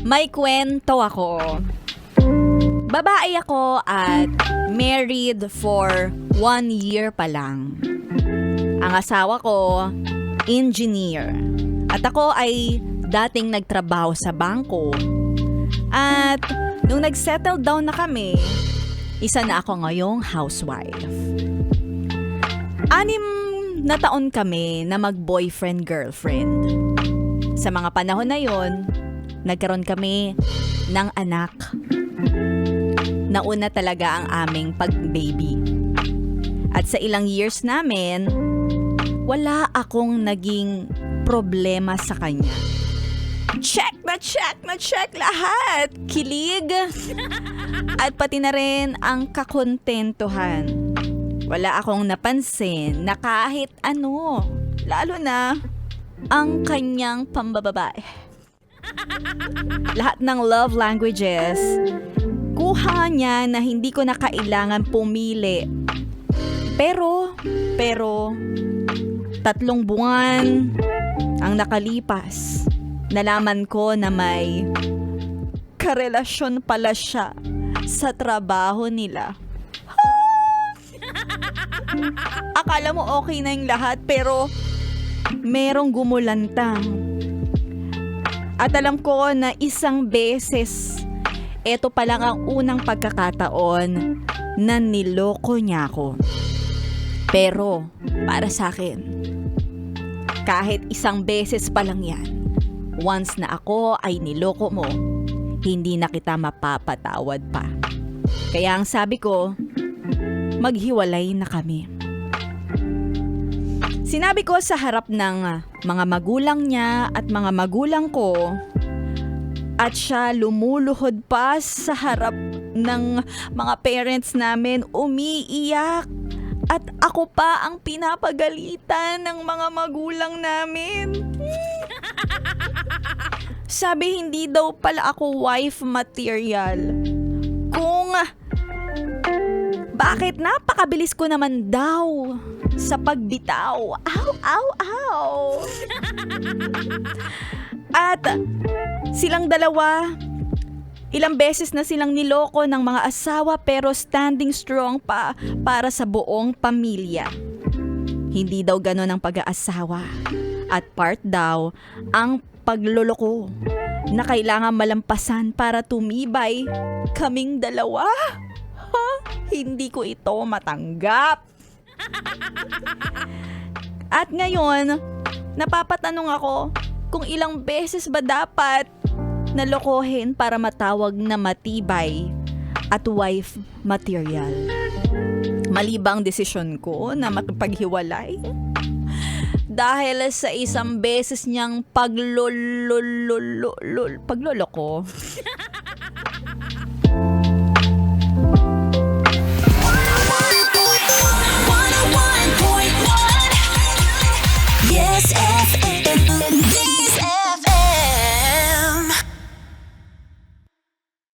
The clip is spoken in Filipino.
May kwento ako. Babae ako at married for 1 year pa lang. Ang asawa ko, engineer. At ako ay dating nagtrabaho sa bangko. At nung nag-settle down na kami, isa na ako ngayong housewife. 6 na taon kami na mag-boyfriend-girlfriend. Sa mga panahon na yon, nagkaroon kami ng anak. Nauna talaga ang aming pag-baby. At sa ilang years namin, wala akong naging problema sa kanya. Check lahat! Kilig! At pati na rin ang kakontentuhan. Wala akong napansin na kahit ano, lalo na ang kanyang pambababae. Lahat ng love languages, kuha niya na hindi ko na kailangan pumili. Pero, 3 buwan ang nakalipas, nalaman ko na may karelasyon pala siya sa trabaho nila. Akala mo okay na yung lahat, pero merong gumulantang. At alam ko na isang beses, eto pa lang ang unang pagkakataon na niloko niya ako. Pero, para sa akin, kahit isang beses pa lang yan, once na ako ay niloko mo, hindi na kita mapapatawad pa. Kaya ang sabi ko, maghiwalay na kami. Sinabi ko sa harap ng mga magulang niya at mga magulang ko, at siya lumuluhod pa sa harap ng mga parents namin, umiiyak. At ako pa ang pinapagalitan ng mga magulang namin. Sabi hindi daw pala ako wife material. Kung bakit napakabilis ko naman daw sa pagbitaw. Ow! At silang dalawa, ilang beses na silang niloko ng mga asawa pero standing strong pa para sa buong pamilya. Hindi daw ganon ang pag-aasawa. At part daw ang pagloloko na kailangan malampasan para tumibay kaming dalawa. Hindi ko ito matanggap. At ngayon, napapatanong ako kung ilang beses ba dapat nalokohin para matawag na matibay at wife material. Mali ba ang desisyon ko na makipaghiwalay? Dahil sa isang beses niyang pagloloko.